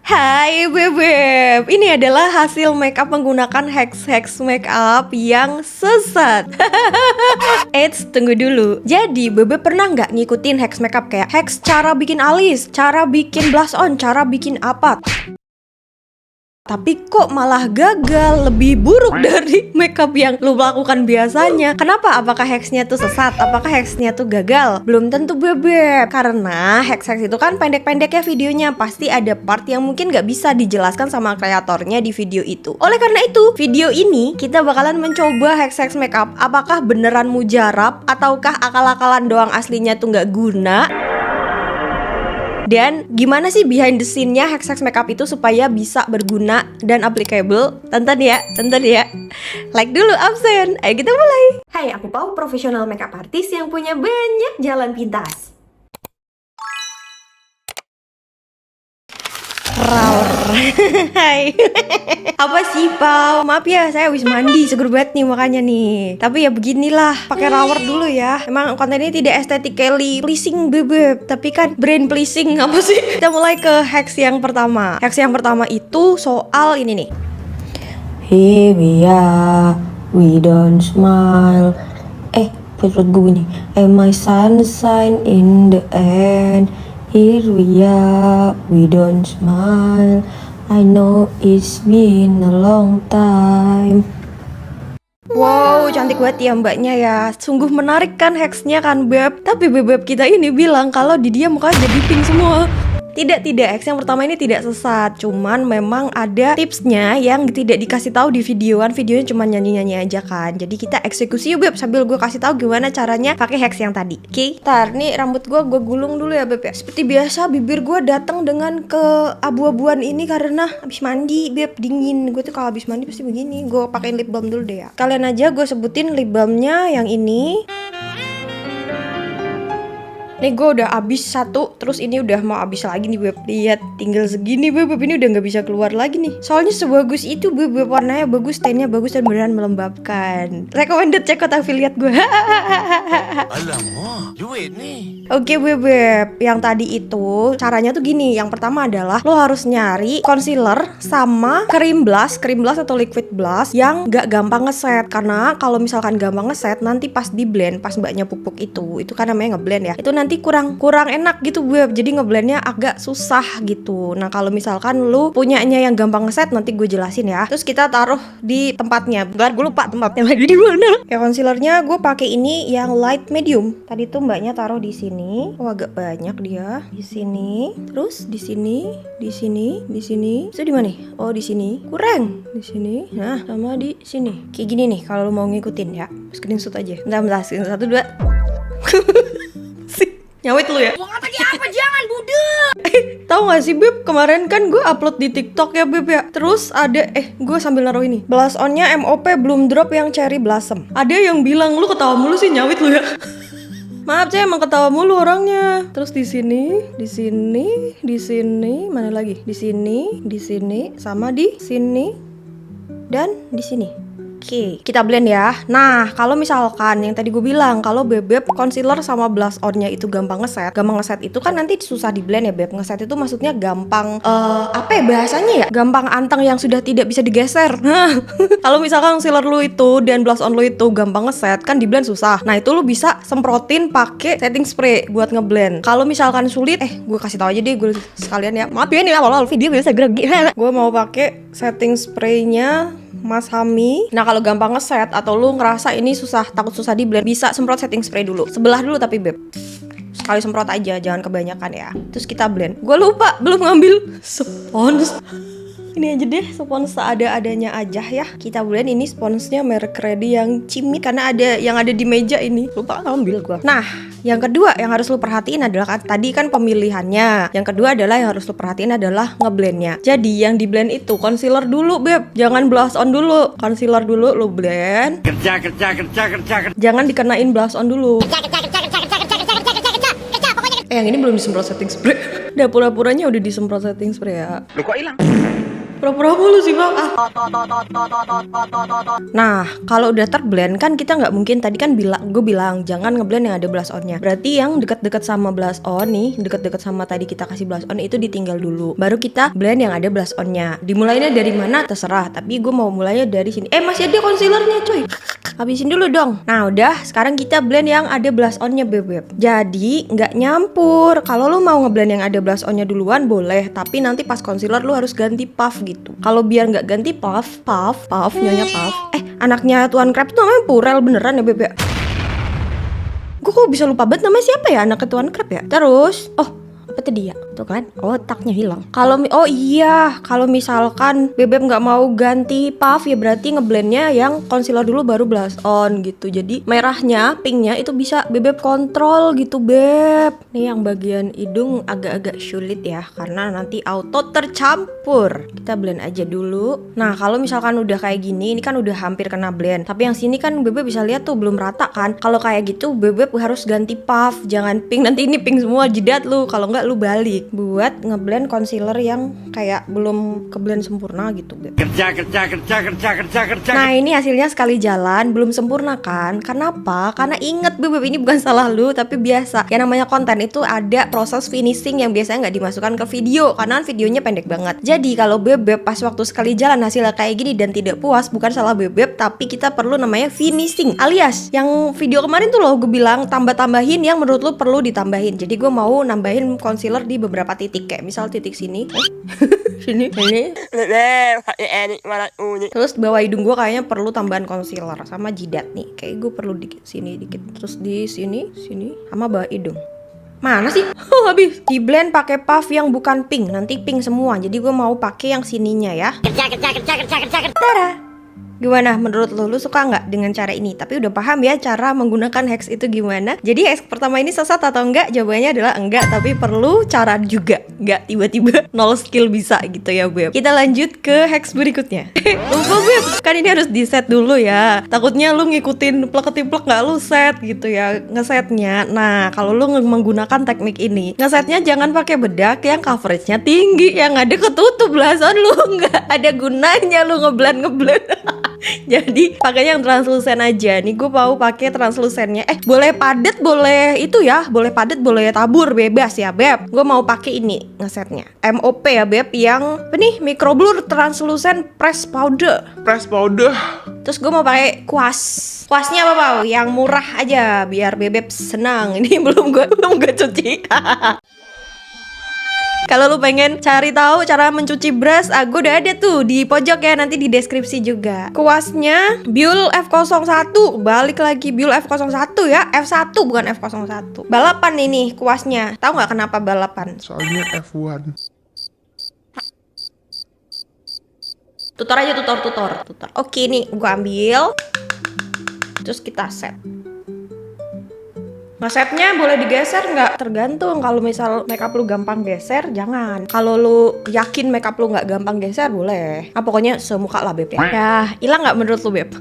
Hai Bebep, ini adalah hasil makeup menggunakan hacks makeup yang sesat. Eits, tunggu dulu. Jadi Bebep pernah nggak ngikutin hacks makeup kayak hacks cara bikin alis, cara bikin blush on, cara bikin apa? Tapi kok malah gagal, lebih buruk dari makeup yang lu lakukan biasanya. Kenapa? Apakah hacksnya tuh sesat? Apakah hacksnya tuh gagal? Belum tentu Bebep. Karena hacks itu kan pendek-pendek ya videonya. Pasti ada part yang mungkin gak bisa dijelaskan sama kreatornya di video itu. Oleh karena itu, video ini kita bakalan mencoba hacks makeup. Apakah beneran mujarab? Ataukah akal-akalan doang aslinya tuh gak guna? Dan gimana sih behind the scene-nya hacks makeup itu supaya bisa berguna dan applicable? Tonton ya. Like dulu absen. Ayo kita mulai. Hai, aku Pau, profesional makeup artist yang punya banyak jalan pintas. Hai. Apa sih Pau? Maaf ya, saya habis mandi, seger banget nih makanya nih. Tapi ya beginilah, pakai rower dulu ya. Emang konten ini tidak aesthetically pleasing Bebep, tapi kan brain pleasing apa sih? Kita mulai ke hacks yang pertama. Hacks yang pertama itu soal ini nih. Here we are, we don't smile. Perut gue nih. Am I sunshine in the end? Here we are, we don't smile. I know it's been a long time. Wow, cantik banget ya mbaknya ya. Sungguh menarik kan hacksnya kan Beb. Tapi Bebep kita ini bilang kalau di dia mukanya jadi pink semua. Tidak, hacks yang pertama ini tidak sesat. Cuman memang ada tipsnya yang tidak dikasih tahu di videoan. Videonya cuma nyanyi-nyanyi aja kan. Jadi kita eksekusi yuk Beb, sambil gue kasih tahu gimana caranya pakai hacks yang tadi. Oke, ntar nih rambut gue gulung dulu ya Beb ya. Seperti biasa bibir gue datang dengan keabu-abuan ini karena habis mandi Beb, dingin. Gue tuh kalau habis mandi pasti begini. Gue pakein lip balm dulu deh ya. Kalian aja gue sebutin lip balmnya yang ini. Nih gue udah habis satu, terus ini udah mau habis lagi nih Beb. Lihat, tinggal segini Beb, ini udah gak bisa keluar lagi nih. Soalnya sebagus itu Beb, warnanya bagus, stainnya bagus dan beneran melembabkan. Recommended, check out affiliate gue. Alamak, duit nih. Oke Bebep, yang tadi itu caranya tuh gini. Yang pertama adalah lo harus nyari concealer sama cream blush atau liquid blush yang gak gampang ngeset. Karena kalau misalkan gampang ngeset, nanti pas di blend, pas mbaknya pupuk itu kan namanya ngeblend ya, itu nanti kurang enak gitu Beb. Jadi ngeblendnya agak susah gitu. Nah kalau misalkan lu punyanya yang gampang ngeset, nanti gue jelasin ya. Terus kita taruh di tempatnya. Bentar, gue lupa tempatnya lagi di mana. Ya concealernya gue pakai ini yang light medium. Tadi tuh mbaknya taruh di sini. Oh agak banyak dia. Di sini. Terus di sini, di sini, di sini. Itu di mana? Oh di sini. Kurang. Di sini. Nah sama di sini. Kayak gini nih kalau lu mau ngikutin ya. Screenshot aja. Bentar, screenshot 1, 2. Nyawit lu ya? Mau ngatain apa? Jangan budek. Tahu gak sih Beb, kemarin kan gue upload di TikTok ya Beb ya. Terus ada, gue sambil naruh ini, blush onnya MOP Bloom Drop yang Cherry Blossom. Ada yang bilang, lu ketawa mulu sih, nyawit lu ya. Maaf saya emang ketawa mulu orangnya. Terus di sini, mana lagi? Di sini, sama di sini, dan di sini. Oke, kita blend ya. Nah, kalau misalkan yang tadi gue bilang, kalau Bebep concealer sama blush on-nya itu gampang ngeset itu kan nanti susah di blend ya Beb. Ngeset itu maksudnya gampang, apa ya bahasanya ya? Gampang anteng yang sudah tidak bisa digeser. Kalau misalkan concealer lu itu dan blush on lu itu gampang ngeset, kan di blend susah. Nah, itu lu bisa semprotin pakai setting spray buat ngeblend. Kalau misalkan sulit, gue kasih tahu aja deh gue sekalian ya. Maaf ya nih awal-awal video biasa grogi. Gue mau pakai setting spraynya Mas Hami. Nah kalau gampang ngeset atau lu ngerasa ini takut susah di blend, bisa semprot setting spray dulu. Sebelah dulu tapi Beb. Sekali semprot aja, jangan kebanyakan ya. Terus kita blend. Gue lupa belum ngambil spons. Ini aja deh, spons seadanya aja ya. Kita blend, ini sponsnya merek Ready yang cimit karena ada yang ada di meja ini. Lupa ngambil gua. Nah, yang kedua yang harus lu perhatiin adalah tadi kan pemilihannya. Yang kedua adalah yang harus lu perhatiin adalah ngeblendnya. Jadi yang di blend itu concealer dulu Beb, jangan blush on dulu. Concealer dulu lu blend. Kerja. Jangan dikenain blush on dulu. Yang ini belum disemprot setting spray. Udah pura-puranya udah disemprot setting spray ya. Lu kok hilang? Pura-pura mulu sih bang. Nah, kalau udah terblend kan kita nggak mungkin tadi kan gue bilang jangan ngeblend yang ada blush onnya. Berarti yang deket-deket sama blush on nih, deket-deket sama tadi kita kasih blush on itu ditinggal dulu. Baru kita blend yang ada blush onnya. Dimulainya dari mana terserah. Tapi gue mau mulainya dari sini. Masih ada concealernya cuy. Habisin dulu dong. Nah udah, sekarang kita blend yang ada blush onnya bebek. Jadi nggak nyampur. Kalau lo mau ngeblend yang ada blush onnya duluan boleh, tapi nanti pas concealer lo harus ganti puff gitu. Kalau biar nggak ganti puff, nyonya puff. Anaknya Tuan Krabs tuh namanya Purel beneran ya bebek. Gue kok bisa lupa banget namanya siapa ya anaknya Tuan Krabs ya. Terus, apa tadi ya? Tuh kan, otaknya hilang. Kalau misalkan bebek nggak mau ganti puff ya berarti ngeblendnya yang concealer dulu baru blush on gitu. Jadi merahnya, pinknya itu bisa bebek kontrol gitu beb. Nih yang bagian hidung agak-agak sulit ya karena nanti auto tercampur. Kita blend aja dulu. Nah kalau misalkan udah kayak gini, ini kan udah hampir kena blend. Tapi yang sini kan bebek bisa lihat tuh belum rata kan. Kalau kayak gitu bebek harus ganti puff, jangan pink. Nanti ini pink semua jidat lu. Kalau nggak lu balik buat ngeblend concealer yang kayak belum keblend sempurna gitu beb. Kerja. Nah ini hasilnya sekali jalan belum sempurna kan. Kenapa? Karena inget beb ini bukan salah lu tapi biasa. Yang namanya konten itu ada proses finishing yang biasanya nggak dimasukkan ke video karena videonya pendek banget. Jadi kalau bebek pas waktu sekali jalan hasilnya kayak gini dan tidak puas, bukan salah bebek tapi kita perlu namanya finishing. Alias yang video kemarin tuh loh gue bilang tambah-tambahin yang menurut lu perlu ditambahin. Jadi gue mau nambahin concealer di beberapa titik kayak misal titik sini sini terus bawah hidung gue kayaknya perlu tambahan concealer sama jidat nih kayak gue perlu dikit sini dikit terus di sini sama bawah hidung. Mana sih? Habis di blend pakai puff yang bukan pink, nanti pink semua. Jadi gue mau pakai yang sininya ya. Kerja. Tara. Gimana menurut lu suka nggak dengan cara ini? Tapi udah paham ya cara menggunakan hex itu gimana? Jadi hex pertama ini sesat atau enggak? Jawabannya adalah enggak, tapi perlu cara juga. Enggak tiba-tiba nol skill bisa gitu ya beb. Kita lanjut ke hex berikutnya. Lupa beb, kan ini harus di set dulu ya. Takutnya lu ngikutin plek-plek nggak lu set gitu ya ngesetnya. Nah kalau lu menggunakan teknik ini, ngesetnya jangan pakai bedak yang coveragenya tinggi, yang ada ketutup belasan lu nggak ada gunanya lu ngeblend. Jadi pakainya yang translucent aja. Nih gue mau pakai translucennya. Boleh padet, boleh itu ya. Boleh padet, boleh tabur, bebas ya beb. Gue mau pakai ini ngesetnya. MOP ya beb, yang apa nih? Micro Blur Translucent Press Powder. Terus gue mau pakai kuas. Kuasnya apa Pau? Yang murah aja biar bebek senang. Ini belum gue cuci. Kalau lu pengen cari tahu cara mencuci brush, gue udah ada tuh di pojok ya, nanti di deskripsi juga. Kuasnya Biul F01, balik lagi Biul F01 ya, F1 bukan F01. Balapan ini kuasnya, tahu nggak kenapa balapan? Soalnya F1. Tutor aja, tutor. Oke nih, gue ambil, terus kita set. Ngesetnya boleh digeser nggak? Tergantung. Kalau misal makeup lu gampang geser, jangan. Kalau lu yakin makeup lu nggak gampang geser, boleh. Pokoknya semuka lah beb ya. Ya, hilang nggak menurut lu beb?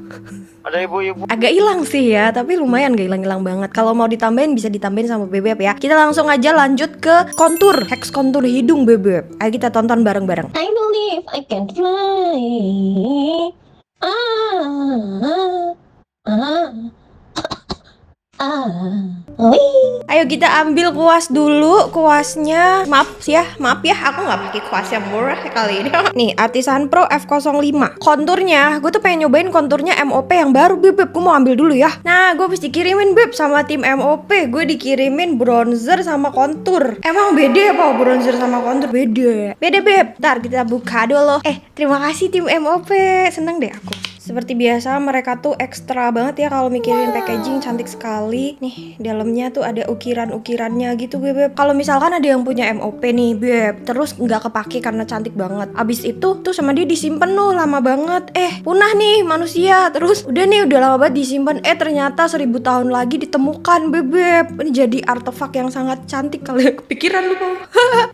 Ada ibu-ibu. Agak hilang sih ya, tapi lumayan gak hilang-hilang banget. Kalau mau ditambahin bisa ditambahin sama bebek ya. Kita langsung aja lanjut ke kontur, hex kontur hidung bebek. Ayo kita tonton bareng-bareng. I believe I can fly. Ayo kita ambil kuas dulu. Kuasnya maaf ya, aku nggak pakai kuas yang murah kali ini. Nih Artisan Pro F05. Konturnya, gue tuh pengen nyobain konturnya MOP yang baru beb. Gue mau ambil dulu ya. Nah gue habis dikirimin beb sama tim MOP. Gue dikirimin bronzer sama kontur. Emang beda apa bronzer sama kontur? Beda beb. Ntar kita buka dulu. Terima kasih tim MOP. Seneng deh aku. Seperti biasa mereka tuh ekstra banget ya kalau mikirin packaging, cantik sekali. Nih dalamnya tuh ada ukiran-ukirannya gitu beb. Kalau misalkan ada yang punya MOP nih beb, terus nggak kepake karena cantik banget, abis itu tuh sama dia disimpan loh lama banget. Punah nih manusia. Terus udah lama banget disimpan. Ternyata 1000 tahun lagi ditemukan beb. Ini jadi artefak yang sangat cantik. Kalian kepikiran lu mau?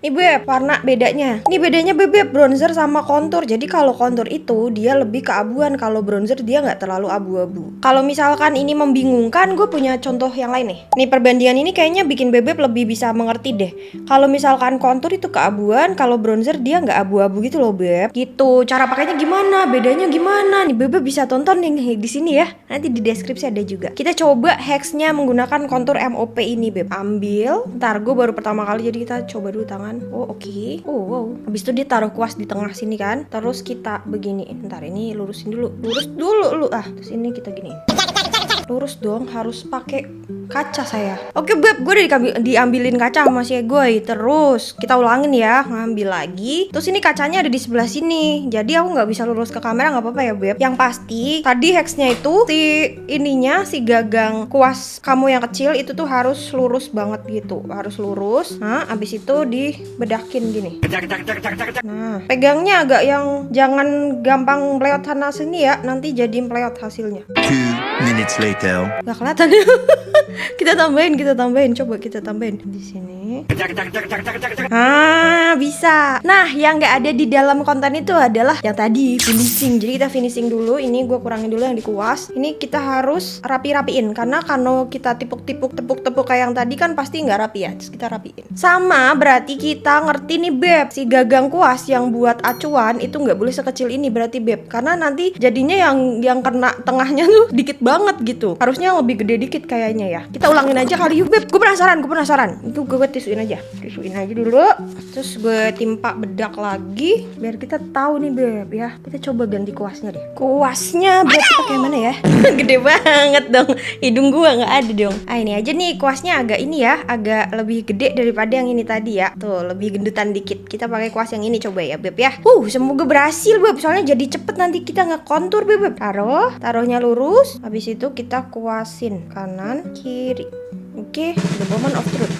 Nih beb, warna bedanya. Nih bedanya beb, bronzer sama kontur. Jadi kalau kontur itu dia lebih keabuan, kalau kalau bronzer dia nggak terlalu abu-abu. Kalau misalkan ini membingungkan, gue punya contoh yang lain nih. Nih perbandingan ini kayaknya bikin Bebep lebih bisa mengerti deh. Kalau misalkan kontur itu keabuan, kalau bronzer dia nggak abu-abu gitu loh Beb. Gitu. Cara pakainya gimana? Bedanya gimana? Nih Bebep bisa tonton nih di sini ya. Nanti di deskripsi ada juga. Kita coba hacksnya menggunakan kontur MOP ini Beb. Ambil. Ntar gue baru pertama kali jadi kita coba dulu tangan. Oh oke. Oh wow. Habis itu dia taruh kuas di tengah sini kan. Terus kita begini. Ntar ini lurusin dulu. Lurus dulu lu. Terus ini kita gini. Lurus dong, harus pakai kaca saya. Oke Beb, gue udah diambilin kaca sama si gue. Terus kita ulangin ya, ngambil lagi. Terus ini kacanya ada di sebelah sini. Jadi aku nggak bisa lurus ke kamera, nggak apa-apa ya Beb. Yang pasti tadi hacksnya itu si gagang kuas kamu yang kecil itu tuh harus lurus banget gitu, harus lurus. Nah, abis itu dibedakin gini. Nah, pegangnya agak yang jangan gampang meleot sana sini ya, nanti jadi meleot hasilnya. 2 minutes later. Gak kelihatan ya. kita tambahin, coba kita tambahin di sini. Bisa. Nah, yang nggak ada di dalam konten itu adalah yang tadi finishing. Jadi kita finishing dulu. Ini gue kurangin dulu yang di kuas. Ini kita harus rapi-rapiin karena kalau kita tepuk kayak yang tadi kan pasti nggak rapi ya. Terus kita rapiin. Sama berarti kita ngerti nih Beb, si gagang kuas yang buat acuan itu nggak boleh sekecil ini berarti Beb, karena nanti jadinya yang kena tengahnya tuh dikit banget gitu. Harusnya lebih gede dikit kayaknya ya. Kita ulangin aja kali yuk Beb. Gue penasaran. Itu gue tisuin aja dulu. Terus gue timpa bedak lagi biar kita tahu nih Beb ya. Kita coba ganti kuasnya deh. Kuasnya berarti pakai mana ya? Gede banget dong. Hidung gue nggak ada dong. Ini aja nih kuasnya agak ini ya, agak lebih gede daripada yang ini tadi ya. Tuh lebih gendutan dikit. Kita pakai kuas yang ini coba ya Beb ya. Semoga berhasil Beb. Soalnya jadi cepet nanti kita ngekontur Beb. Taruhnya lurus. Habis itu kita kuasin kanan kiri. Oke, the moment of truth.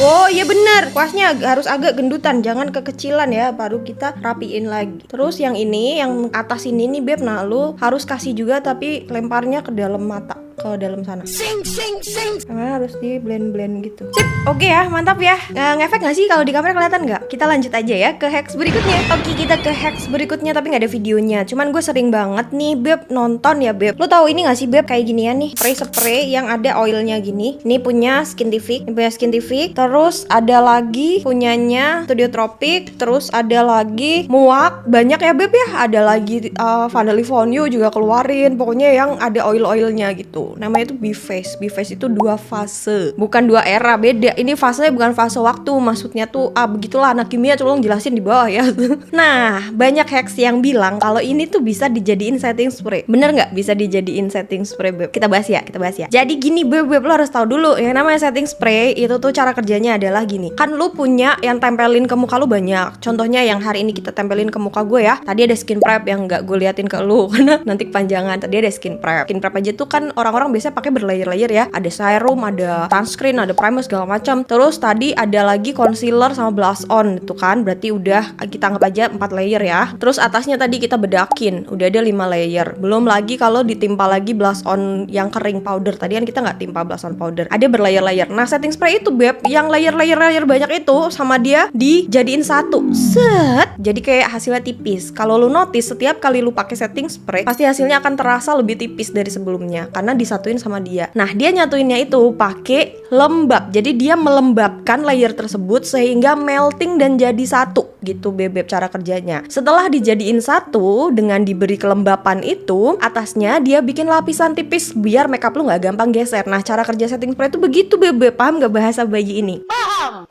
Oh iya benar, kuasnya harus agak gendutan, jangan kekecilan ya, baru kita rapiin lagi. Terus yang ini, yang atas ini nih Beb, nah lu harus kasih juga tapi lemparnya ke dalam mata, ke dalam sana. Karena harus di blend gitu. Sip, oke ya, mantap ya. Ngefek nggak sih kalau di kamera kelihatan nggak? Kita lanjut aja ya ke hacks berikutnya. Oke, kita ke hacks berikutnya tapi nggak ada videonya. Cuman gue sering banget nih Beb nonton ya Beb. Lu tahu ini nggak sih Beb kayak ginian nih, spray yang ada oilnya gini. Ini punya Skintific, terus ada lagi punyanya Studio Tropic, terus ada lagi Muak, banyak ya Beb ya. Ada lagi Vanilla Fonio juga keluarin. Pokoknya yang ada oil-oilnya gitu. Namanya itu B-Face. B-Face itu 2 fase, bukan 2 era, beda. Ini fasenya bukan fase waktu, maksudnya tuh begitulah anak kimia, tolong jelasin di bawah ya. Nah, banyak hacks yang bilang kalau ini tuh bisa dijadiin setting spray. Bener nggak bisa dijadiin setting spray Beb? Kita bahas ya. Jadi gini Beb, lo harus tahu dulu yang namanya setting spray itu tuh cara kerjanya adalah gini. Kan lu punya yang tempelin ke muka lu banyak. Contohnya yang hari ini kita tempelin ke muka gue ya. Tadi ada skin prep yang nggak gue liatin ke lu karena nanti kepanjangan. Tadi ada skin prep. Skin prep aja tuh kan orang-orang biasanya pakai berlayer-layer ya. Ada serum, ada sunscreen, ada primer segala macam. Terus tadi ada lagi concealer sama blush on itu kan. Berarti udah kita anggap aja 4 layer ya. Terus atasnya tadi kita bedakin. Udah ada 5 layer. Belum lagi kalau ditimpa lagi blush on yang kering powder. Tadi kan kita nggak timpa blush on powder. Ada berlayer-layer. Nah, setting spray itu Beb, yang layer banyak itu sama dia dijadiin satu. Set. Jadi kayak hasilnya tipis. Kalau lu notice setiap kali lu pakai setting spray, pasti hasilnya akan terasa lebih tipis dari sebelumnya karena disatuin sama dia. Nah, dia nyatuinnya itu pakai lembab. Jadi dia melembabkan layer tersebut sehingga melting dan jadi satu gitu Beb cara kerjanya. Setelah dijadiin satu dengan diberi kelembapan itu, atasnya dia bikin lapisan tipis biar makeup lu nggak gampang geser. Nah, cara kerja setting spray itu begitu Beb. Paham nggak bahasa bayi ini?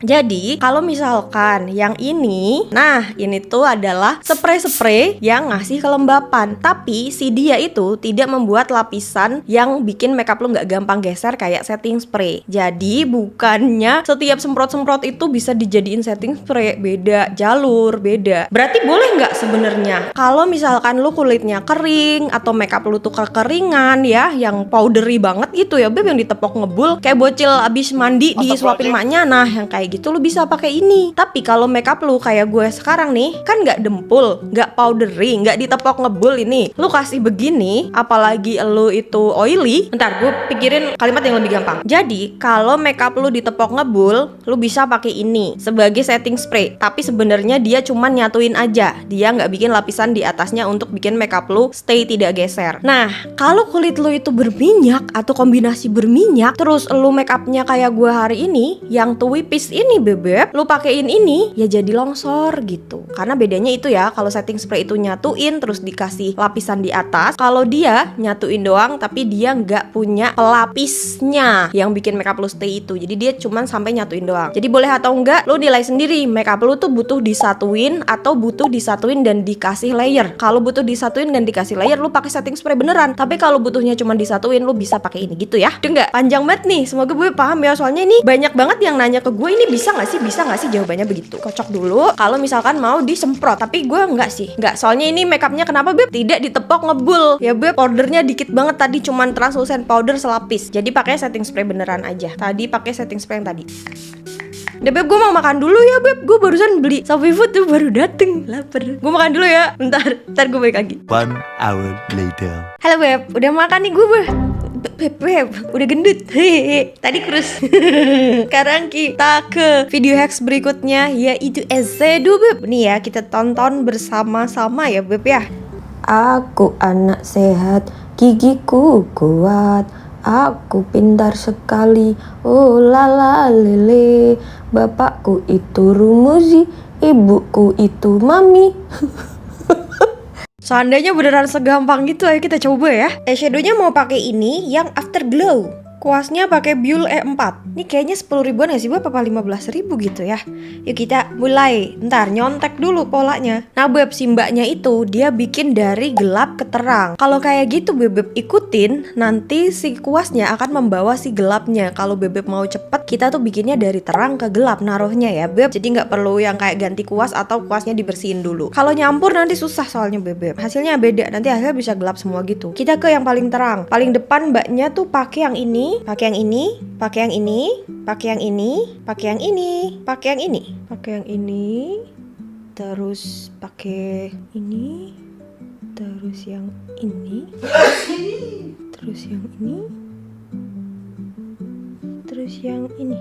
Jadi kalau misalkan yang ini, nah ini tuh adalah spray yang ngasih kelembapan, tapi si dia itu tidak membuat lapisan yang bikin makeup lu nggak gampang geser kayak setting spray. Jadi bukannya setiap semprot itu bisa dijadiin setting spray, beda jalur, beda. Berarti boleh nggak sebenarnya kalau misalkan lu kulitnya kering atau makeup lu tuh kekeringan ya, yang powdery banget gitu ya Beb, yang ditepok ngebul kayak bocil abis mandi disuapin maknya. Nah, yang kayak gitu lu bisa pakai ini. Tapi kalau makeup lu kayak gue sekarang nih, kan nggak dempul, nggak powdery, nggak ditepok ngebul ini, lu kasih begini, apalagi lu itu oily, Basically, bentar gue pikirin kalimat yang lebih gampang. Jadi, kalau makeup lu ditepok ngebul, lu bisa pakai ini sebagai setting spray. Tapi sebenarnya dia cuma nyatuin aja. Dia nggak bikin lapisan di atasnya untuk bikin makeup lu stay tidak geser. Nah, kalau kulit lu itu berminyak atau kombinasi berminyak, terus lu makeupnya kayak gue hari ini, yang tuwipis ini bebek, lu pakein ini, ya jadi longsor gitu. Karena bedanya itu ya, kalau setting spray itu nyatuin terus dikasih lapisan di atas. Kalau dia nyatuin doang tapi dia nggak punya pelapisnya yang bikin makeup lu stay itu. Jadi dia cuman sampai nyatuin doang. Jadi boleh atau enggak, lu nilai sendiri makeup lu tuh butuh disatuin atau butuh disatuin dan dikasih layer. Kalau butuh disatuin dan dikasih layer, lu pakai setting spray beneran. Tapi kalau butuhnya cuma disatuin, lu bisa pakai ini gitu ya. Udah nggak? Panjang banget nih. Semoga gue paham ya. Soalnya ini banyak banget yang nanya ke gue, ini bisa nggak sih? Bisa nggak sih? Jawabannya begitu. Kocok dulu. Kalau misalkan mau disemprot, tapi gue nggak sih. Nggak. Soalnya ini makeupnya kenapa beb? Tidak ditepok ngebul. Ya beb, powdernya dikit banget tadi, cuman translucent powder selapis. Jadi pakai setting spray beneran aja. Tadi pakai setting spray yang tadi. Udah beb, gue mau makan dulu ya beb. Gue barusan beli Shopee Food tuh baru dateng. Laper. Gue makan dulu ya. Ntar gue balik lagi. 1 hour later. Halo beb, udah makan nih gue beb. Beb, udah gendut. Hehehe. Tadi kurus. Sekarang kita ke video hacks berikutnya, yaitu Eshedo beb. Nih ya, kita tonton bersama-sama ya beb ya. Aku anak sehat, gigiku kuat, aku pintar sekali, oh lala lele. Bapakku itu Rumuzi, ibuku itu Mami. Seandainya beneran segampang gitu, ayo kita coba ya. Eyeshadow-nya mau pakai ini yang Afterglow. Kuasnya pakai Biul E4. Ini kayaknya 10 ribuan ya sih, apa 15 ribu gitu ya. Yuk kita mulai. Ntar nyontek dulu polanya. Nah beb, si mbaknya itu dia bikin dari gelap ke terang. Kalau kayak gitu bebek ikutin, nanti si kuasnya akan membawa si gelapnya. Kalau bebek mau cepet, kita tuh bikinnya dari terang ke gelap naruhnya ya beb. Jadi nggak perlu yang kayak ganti kuas atau kuasnya dibersihin dulu. Kalau nyampur nanti susah soalnya bebek. Hasilnya beda, nanti hasilnya bisa gelap semua gitu. Kita ke yang paling terang. Paling depan mbaknya tuh pakai yang ini. Pakai yang ini, pakai yang ini, pakai yang ini, pakai yang ini, pakai yang ini, pakai yang ini, terus pakai ini, terus yang ini, terus yang ini, terus yang ini,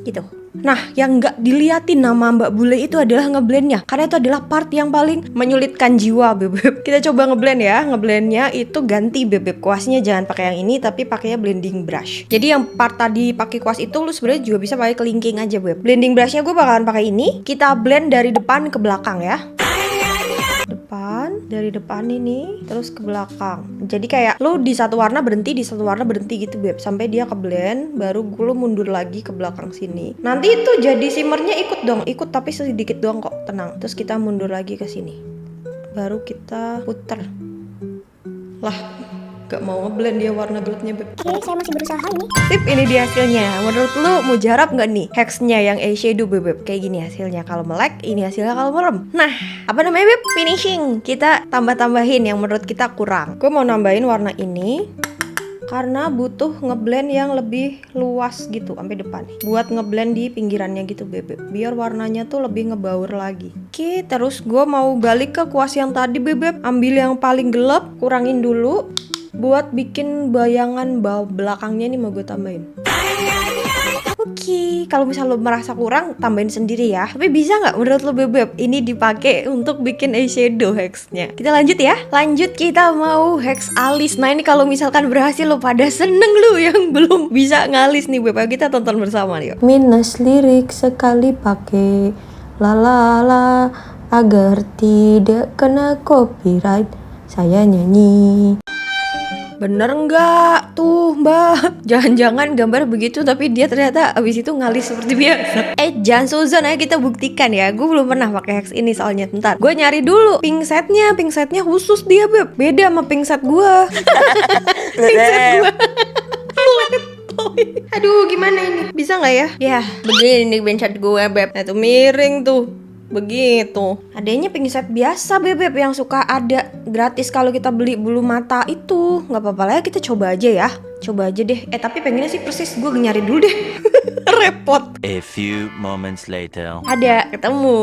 gitu. Nah, yang nggak diliatin nama Mbak Bule itu adalah ngeblendnya, karena itu adalah part yang paling menyulitkan jiwa bebek. Kita coba ngeblend ya. Ngeblendnya itu ganti bebek, kuasnya jangan pakai yang ini tapi pakainya blending brush. Jadi yang part tadi pakai kuas itu lu sebenarnya juga bisa pakai kelingking aja beb. Blending brushnya gue bakalan pakai ini. Kita blend dari depan ke belakang ya. Dari depan ini terus ke belakang. Jadi kayak lu di satu warna berhenti, di satu warna berhenti gitu beb, sampai dia ke blend, baru lu mundur lagi ke belakang sini. Nanti itu jadi shimmernya ikut dong, ikut tapi sedikit doang kok, tenang. Terus kita mundur lagi ke sini, baru kita puter. Lah, gak mau ngeblend dia warna gelapnya beb. Oke, saya masih berusaha ini. Sip, ini dia hasilnya. Menurut lu mujarab nggak nih hacksnya yang eyeshadow bebek? Kayak gini hasilnya kalau melek, ini hasilnya kalau merem. Nah, apa namanya beb? Finishing. Kita tambah-tambahin yang menurut kita kurang. Gue mau nambahin warna ini karena butuh ngeblend yang lebih luas gitu sampai depan nih. Buat ngeblend di pinggirannya gitu bebek, biar warnanya tuh lebih ngebaur lagi. Oke, terus gue mau balik ke kuas yang tadi bebek. Ambil yang paling gelap, kurangin dulu. Buat bikin bayangan belakangnya nih mau gue tambahin. Oke, kalau misal lo merasa kurang, tambahin sendiri ya. Tapi bisa nggak menurut lo bebek ini dipakai untuk bikin eyeshadow hacksnya? Kita lanjut ya. Lanjut, kita mau hacks alis. Nah ini kalau misalkan berhasil lo pada seneng lo yang belum bisa ngalis nih bebek. Kita tonton bersama yuk. Minus lirik sekali pakai la agar tidak kena copyright. Saya nyanyi. Bener nggak tuh mbak? Jangan-jangan gambar begitu tapi dia ternyata abis itu ngalis seperti biasa. Jangan suzon aja, kita buktikan ya. Gue belum pernah pakai hacks ini soalnya. Bentar, gue nyari dulu pink setnya khusus dia beb. Beda sama pink set gue. Pink set gue. Aduh gimana ini? Bisa nggak ya? Ya begini nih pink set gue beb. Nah tuh miring tuh. Begitu. Adanya pingset biasa bebek yang suka ada gratis kalau kita beli bulu mata itu. Nggak apa-apa lah ya, kita coba aja ya. Coba aja deh. Tapi pengennya sih persis, gue nyari dulu deh. Repot. A few moments later. Ada, ketemu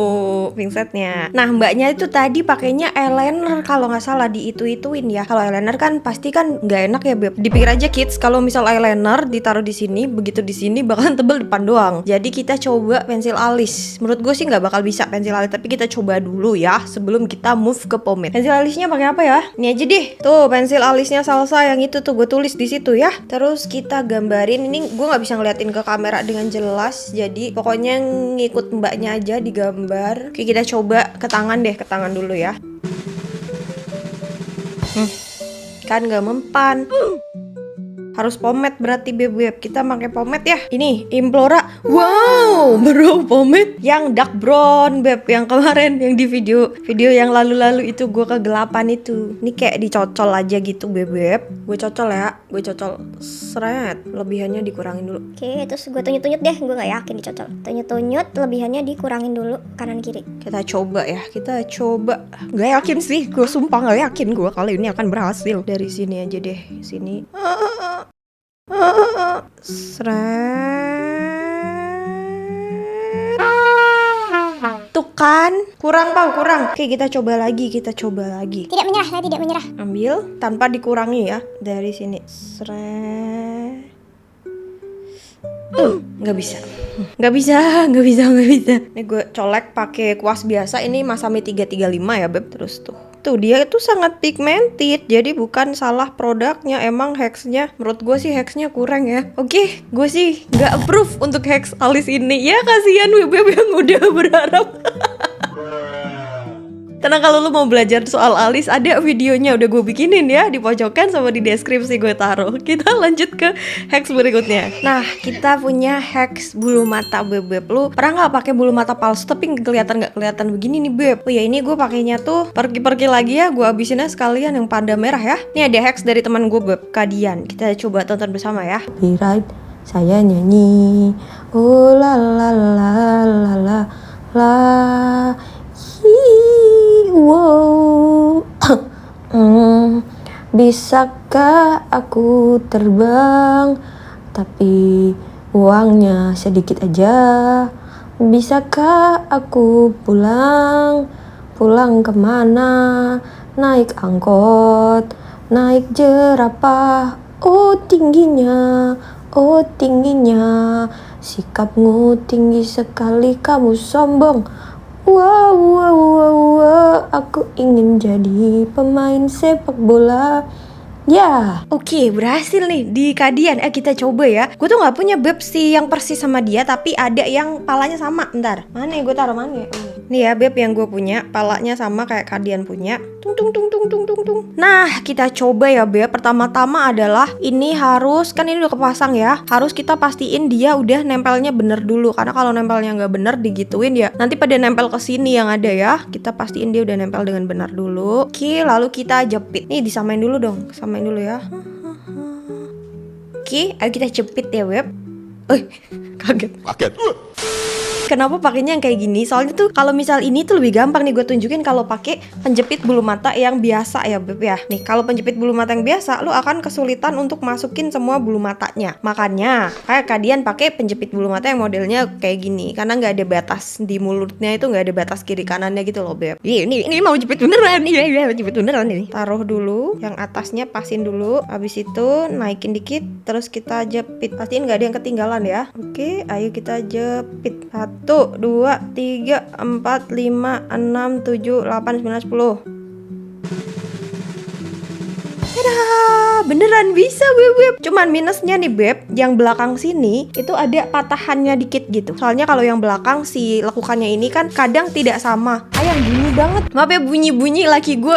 pinsetnya. Nah, mbaknya itu tadi pakainya eyeliner kalau nggak salah, diituin ya. Kalau eyeliner kan pasti kan nggak enak ya Beb. Dipikir aja kids, kalau misal eyeliner ditaruh di sini, begitu di sini bakalan tebel depan doang. Jadi kita coba pensil alis. Menurut gue sih nggak bakal bisa pensil alis, tapi kita coba dulu ya sebelum kita move ke pomade. Pensil alisnya pakai apa ya? Ini aja deh. Tuh pensil alisnya Salsa yang itu tuh gue tulis di situ ya. Terus kita gambarin. Ini gue nggak bisa ngeliatin ke kamera dengan jelas, jadi pokoknya ngikut mbaknya aja digambar. Oke, kita coba ke tangan deh, ke tangan dulu ya. Kan gak mempan. Harus pomade berarti Beb. Kita pakai pomade ya. Ini Implora. Wow, bro, pomade yang dark brown Beb, yang kemarin yang di video yang lalu-lalu itu gue kegelapan itu. Ini kayak dicocol aja gitu Beb. Gue cocol ya. Gue cocol seret. Lebihannya dikurangin dulu. Oke, terus gue tunyut-tunyut deh. Gue gak yakin dicocol. Tunyut-tunyut, lebihannya dikurangin dulu kanan kiri. Kita coba ya. Kita coba. Gak yakin sih. Gue sumpah gak yakin gue kali ini akan berhasil. Dari sini aja deh. Sini. Tuh kan, kurang. Oke, kita coba lagi. Tidak menyerah, saya tidak menyerah. Ambil tanpa dikurangi ya. Dari sini. Nggak bisa. Ini gue colek pakai kuas biasa. Ini Masami 335 ya Beb. Terus tuh dia itu sangat pigmented. Jadi bukan salah produknya, emang hexnya. Menurut gue sih hexnya kurang ya. Oke, gue sih nggak approve untuk hex alis ini. Ya kasihan Beb yang udah berharap. Tenang, kalau lu mau belajar soal alis, ada videonya udah gue bikinin ya di pojokan sama di deskripsi gue taruh. Kita lanjut ke hex berikutnya. Nah, kita punya hex bulu mata Beb. Lu pernah nggak pakai bulu mata palsu tapi nggak kelihatan begini nih Beb? Oh ya, ini gue pakainya tuh pergi lagi ya. Gue abisinnya sekalian yang panda merah ya. Ini ada hex dari teman gue Beb, Kadian. Kita coba tonton bersama ya. Copyright, saya nyanyi. Oh la la la la la la. Wow. Bisakah aku terbang tapi uangnya sedikit aja? Bisakah aku pulang kemana? Naik angkot, naik jerapah. Oh tingginya, sikapmu tinggi sekali, kamu sombong. Wow, aku ingin jadi pemain sepak bola. Ya. Oke, berhasil nih di Kadian. Kita coba ya. Gue tuh nggak punya Beb sih yang persis sama dia, tapi ada yang palanya sama. Bentar, mana gue taruh mana? Nih ya Beb, yang gue punya palanya sama kayak Kadian punya. Tung. Nah, kita coba ya Beb. Pertama-tama adalah ini harus, kan ini udah kepasang ya. Harus kita pastiin dia udah nempelnya bener dulu. Karena kalau nempelnya nggak bener digituin ya, nanti pada nempel ke sini yang ada ya. Kita pastiin dia udah nempel dengan benar dulu. Oke, lalu kita jepit. Nih disamain dulu dong. Samain dulu ya. Oke, ayo kita jepit ya Beb. Kaget. Kenapa pakainya yang kayak gini? Soalnya tuh kalau misal ini tuh lebih gampang nih, gue tunjukin kalau pakai penjepit bulu mata yang biasa ya Beb ya. Nih, kalau penjepit bulu mata yang biasa, lu akan kesulitan untuk masukin semua bulu matanya. Makanya kayak Kadian pakai penjepit bulu mata yang modelnya kayak gini, karena nggak ada batas di mulutnya, itu nggak ada batas kiri kanannya gitu loh Beb. Ini mau jepit beneran nih, jepit beneran ini. Taruh dulu yang atasnya, pasin dulu. Habis itu naikin dikit, terus kita jepit. Pastiin nggak ada yang ketinggalan ya. Oke, ayo kita jepit. 1, 2, 3, 4, 5, 6, 7, 8, 9, 10. Yadah, beneran bisa Beb. Cuman minusnya nih Beb, yang belakang sini itu ada patahannya dikit gitu. Soalnya kalau yang belakang si lekukannya ini kan kadang tidak sama. Ayang bunyi banget. Maaf ya, bunyi-bunyi laki gue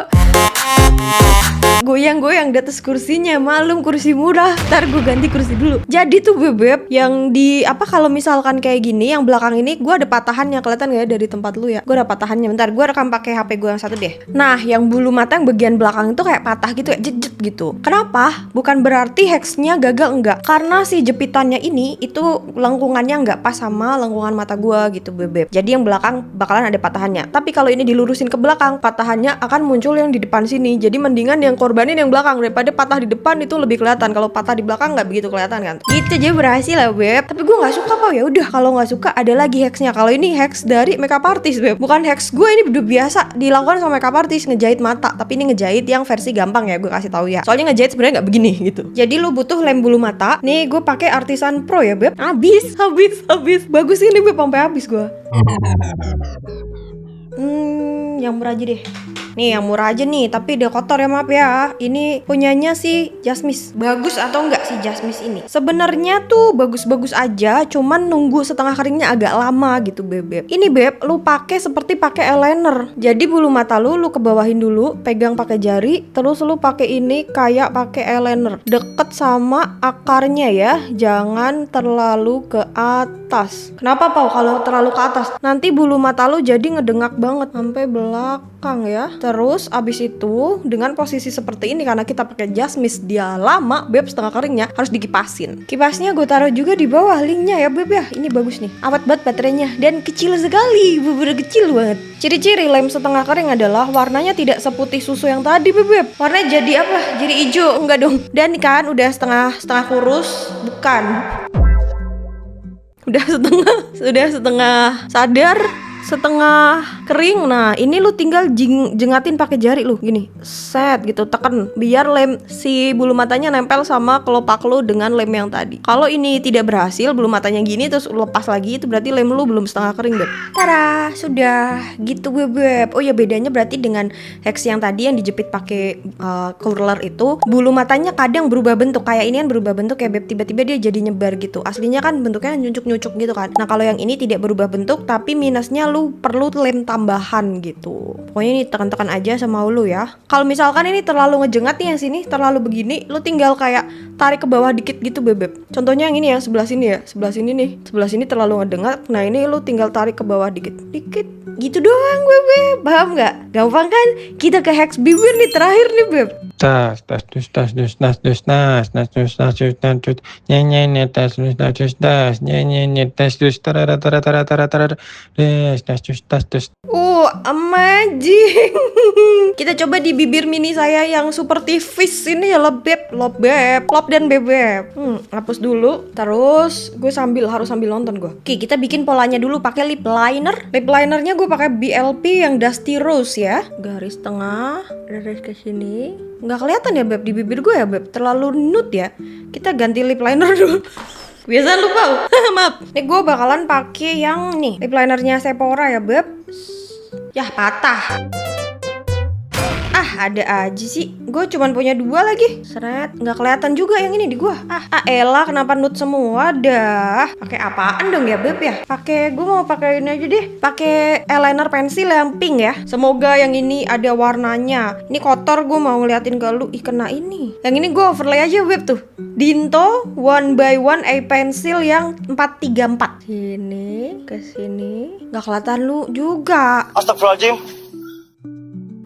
goyang-goyang di atas kursinya. Malum kursi murah, ntar gue ganti kursi dulu. Jadi tuh Beb, yang di kalau misalkan kayak gini, yang belakang ini gue ada patahannya. Kelihatan gak ya dari tempat lu ya? Gue ada patahannya. Bentar, gue rekam pakai HP gue yang satu deh. Nah, yang bulu mata yang bagian belakang itu kayak patah gitu, kayak jejet gitu. Kenapa? Bukan berarti hexnya gagal, enggak. Karena si jepitannya ini itu lengkungannya nggak pas sama lengkungan mata gue gitu Beb. Jadi yang belakang bakalan ada patahannya. Tapi kalau ini dilurusin ke belakang, patahannya akan muncul yang di depan sini. Jadi mendingan yang korbanin yang belakang daripada patah di depan, itu lebih kelihatan. Kalau patah di belakang nggak begitu kelihatan kan. Gitu aja berhasil lah Beb. Tapi gue nggak suka Pau. Ya udah kalau nggak suka ada lagi hacksnya. Kalau ini hacks dari makeup artist Beb. Bukan hacks gue, ini udah biasa dilakukan sama makeup artist, ngejahit mata. Tapi ini ngejahit yang versi gampang ya, gue kasih tahu ya. Soalnya ngejahit sebenarnya nggak begini gitu. Jadi lu butuh lem bulu mata. Nih gue pakai Artisan Pro ya Beb. Habis. Bagus ini Beb, sampai habis gue. Yang murah aja deh. Nih yang murah aja nih, tapi dia kotor ya, maaf ya. Ini punyanya si Jasmine. Bagus atau enggak si Jasmine ini? Sebenarnya tuh bagus-bagus aja, cuman nunggu setengah keringnya agak lama gitu Beb. Ini Beb, lu pakai seperti pakai eyeliner. Jadi bulu mata lu kebawahin dulu, pegang pakai jari, terus lu pakai ini kayak pakai eyeliner. Deket sama akarnya ya, jangan terlalu ke atas. Kenapa Pau kalau terlalu ke atas? Nanti bulu mata lu jadi ngedengak banget sampai belakang ya. Terus abis itu dengan posisi seperti ini, karena kita pakai Jasmine dia lama Beb, setengah keringnya harus dikipasin. Kipasnya gue taruh juga di bawah linknya ya Beb ya. Ini bagus nih, awet banget baterainya dan kecil sekali, bener-bener kecil banget. Ciri-ciri lem setengah kering adalah warnanya tidak seputih susu yang tadi Beb. Warnanya jadi apa? Jadi hijau, enggak dong. Dan kan udah setengah kurus, bukan. Udah setengah sadar, setengah kering. Nah ini lu tinggal jengatin pakai jari lu gini, set gitu, tekan biar lem si bulu matanya nempel sama kelopak lu dengan lem yang tadi. Kalau ini tidak berhasil, bulu matanya gini terus lepas lagi, itu berarti lem lu belum setengah kering Beb. Tada, sudah gitu Beb. Oh ya, bedanya berarti dengan hacks yang tadi yang dijepit pakai curler itu, bulu matanya kadang berubah bentuk. Kayak ini kan berubah bentuk ya Beb, tiba-tiba dia jadi nyebar gitu. Aslinya kan bentuknya nyucuk-nyucuk gitu kan. Nah kalau yang ini tidak berubah bentuk, tapi minusnya lu perlu lem tambahan gitu. Pokoknya ini tekan-tekan aja sama lu ya. Kalau misalkan ini terlalu ngejengat nih yang sini, terlalu begini, lu tinggal kayak tarik ke bawah dikit gitu Beb. Contohnya yang ini yang sebelah sini ya, sebelah sini nih, sebelah sini terlalu ngedengat. Nah ini lu tinggal tarik ke bawah dikit gitu doang Beb. Paham nggak? Gampang kan? Kita ke hacks bibir nih terakhir nih Beb. Tas Amazing. Kita coba di bibir mini saya yang super tipis ini ya Beb, lop dan Bebeb. Hapus dulu. Terus gue harus sambil nonton gue. Oke, kita bikin polanya dulu pakai lip liner. Lip linernya gue pakai BLP yang Dusty Rose ya. Garis tengah, garis ke sini. Nggak kelihatan ya Beb di bibir gue ya Beb, terlalu nude ya. Kita ganti lip liner dulu. Biasa lupa. Maaf. Nih gue bakalan pakai yang nih, lip linernya Sephora ya Beb. Yah patah. Ada aja sih. Gue cuman punya 2 lagi. Seret, nggak kelihatan juga yang ini di gue. Elah, kenapa nude semua dah? Pakai apaan dong ya Beb ya? Gue mau pakai ini aja deh. Pakai eyeliner pensil yang pink ya. Semoga yang ini ada warnanya. Ini kotor, gue mau ngeliatin ke lu. Kena ini. Yang ini gue overlay aja Beb tuh. Dinto 1x1 eye pencil yang 434. Sini, ke sini. Nggak kelihatan lu juga. Astagfirullahaladzim.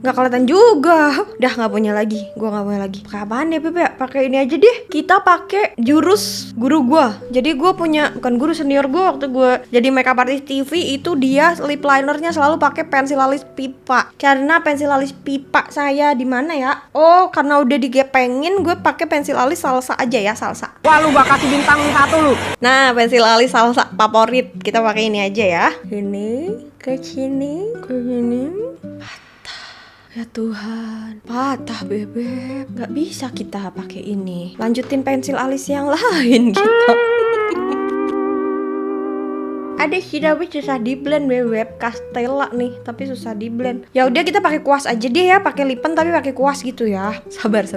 Gak kelihatan juga. Udah gak punya lagi. Gue gak punya lagi. Pakai apaan ya Beb ya? Pakai ini aja deh. Kita pakai jurus guru gue. Jadi gue punya, bukan guru, senior gue waktu gue jadi makeup artist TV, itu dia lip linernya selalu pakai pensil alis pipa. Karena pensil alis pipa saya di mana ya? Oh, karena udah digepengin, gue pakai pensil alis salsa aja ya, salsa. Wah, lu bakal kasih bintang 1 lu. Nah, pensil alis salsa favorit. Kita pakai ini aja ya. Ini ke sini, ke sini. Ya Tuhan, patah Bebeb. Gak bisa kita pakai ini. Lanjutin pensil alis yang lain kita. Ada sih tapi susah di blend Bebeb, Castella nih, tapi susah di blend. Ya udah kita pakai kuas aja deh ya, pakai lipen tapi pakai kuas gitu ya. Sabar.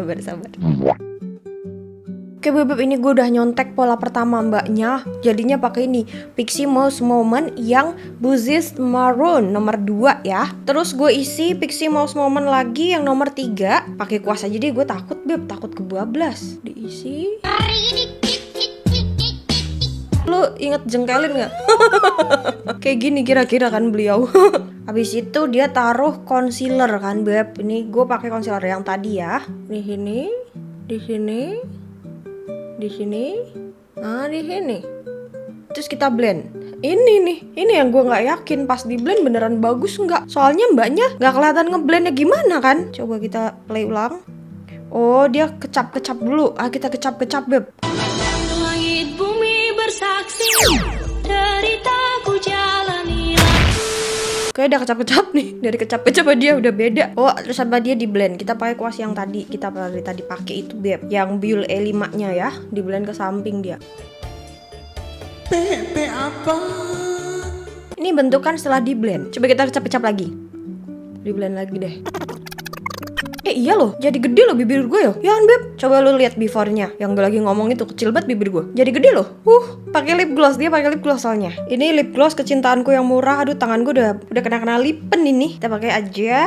Oke Bebeb, ini gue udah nyontek pola pertama mbaknya. Jadinya pakai ini Pixie Mouse Moment yang Boozies Maroon nomor 2 ya. Terus gue isi Pixie Mouse Moment lagi yang nomor 3. Pakai kuas aja deh, gue takut Beb, takut kebablas. Diisi. Lu inget jengkelin gak? Kayak gini kira-kira kan beliau. Habis itu dia taruh concealer kan Beb. Ini gue pakai concealer yang tadi ya. Di sini, di sini, di sini, nah di sini. Terus kita blend. Ini yang gue nggak yakin pas di blend beneran bagus nggak. Soalnya mbaknya nggak kelihatan ngeblendnya gimana kan. Coba kita play ulang. Oh, dia kecap-kecap dulu. Kita kecap-kecap, Beb. Langit bumi bersaksi, deritaku jalani. Kayak udah kecap-kecap nih. Dari kecap-kecap dia udah beda. Oh, terus sama dia di blend. Kita pakai kuas yang tadi. Kita tadi pakai itu, Beb. Yang Biul E5-nya ya. Di blend ke samping dia. Ini bentukan setelah di blend. Coba kita kecap-kecap lagi. Di blend lagi deh. Iya loh, jadi gede loh bibir gue ya. Ya kan, Beb? Coba lu lihat before-nya. Yang gue lagi ngomong itu kecil banget bibir gue. Jadi gede loh. Pakai lip gloss, dia pakai lip gloss soalnya. Ini lip gloss kecintaanku yang murah. Aduh, tangan gue udah kena lipen ini. Kita pakai aja.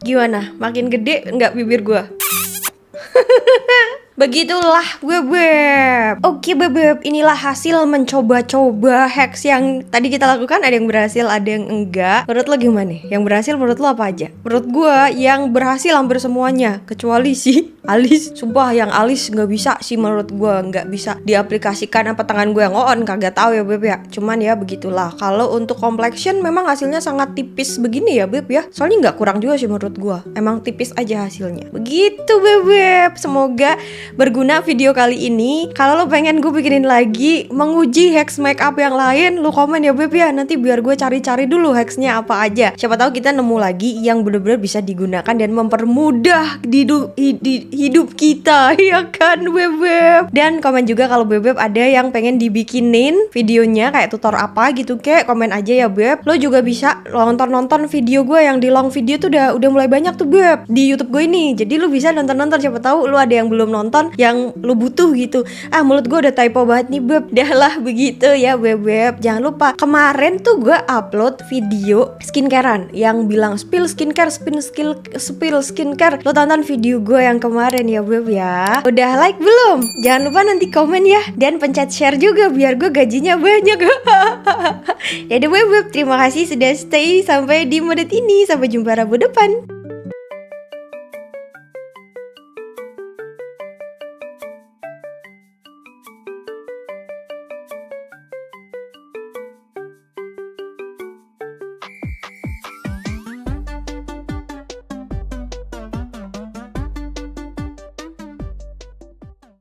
Gimana? Makin gede nggak bibir gue? Begitulah Bebep. Oke Bebep, inilah hasil mencoba-coba hacks yang tadi kita lakukan. Ada yang berhasil, ada yang enggak. Menurut lo gimana? Yang berhasil menurut lo apa aja? Menurut gua yang berhasil hampir semuanya, kecuali si alis. Sumpah yang alis nggak bisa sih menurut gua, nggak bisa diaplikasikan. Apa tangan gue yang on? Kagak tahu ya Beb ya. Cuman ya begitulah. Kalau untuk complexion memang hasilnya sangat tipis begini ya Beb ya. Soalnya nggak kurang juga sih menurut gua. Emang tipis aja hasilnya. Begitu Bebep. Semoga berguna video kali ini. Kalau lo pengen gue bikinin lagi menguji hacks makeup yang lain, lo komen ya Beb ya. Nanti biar gue cari-cari dulu hacksnya apa aja. Siapa tahu kita nemu lagi yang bener-bener bisa digunakan dan mempermudah di hidup kita, ya kan Bebep. Dan komen juga kalau Bebep ada yang pengen dibikinin videonya kayak tutor apa gitu, kayak komen aja ya Beb. Lo juga bisa nonton video gue yang di long video tuh udah mulai banyak tuh Beb di YouTube gue ini. Jadi lo bisa nonton, siapa tahu lo ada yang belum nonton yang lu butuh gitu. Mulut gue udah typo banget nih Beb. Dah lah begitu ya Beb. Jangan lupa kemarin tuh gue upload video skincarean yang bilang spill skincare. Lo tonton video gue yang kemarin ya Beb ya. Udah like belum? Jangan lupa nanti komen ya. Dan pencet share juga biar gue gajinya banyak. Ya udah Beb, terima kasih sudah stay sampai di menit ini. Sampai jumpa Rabu depan.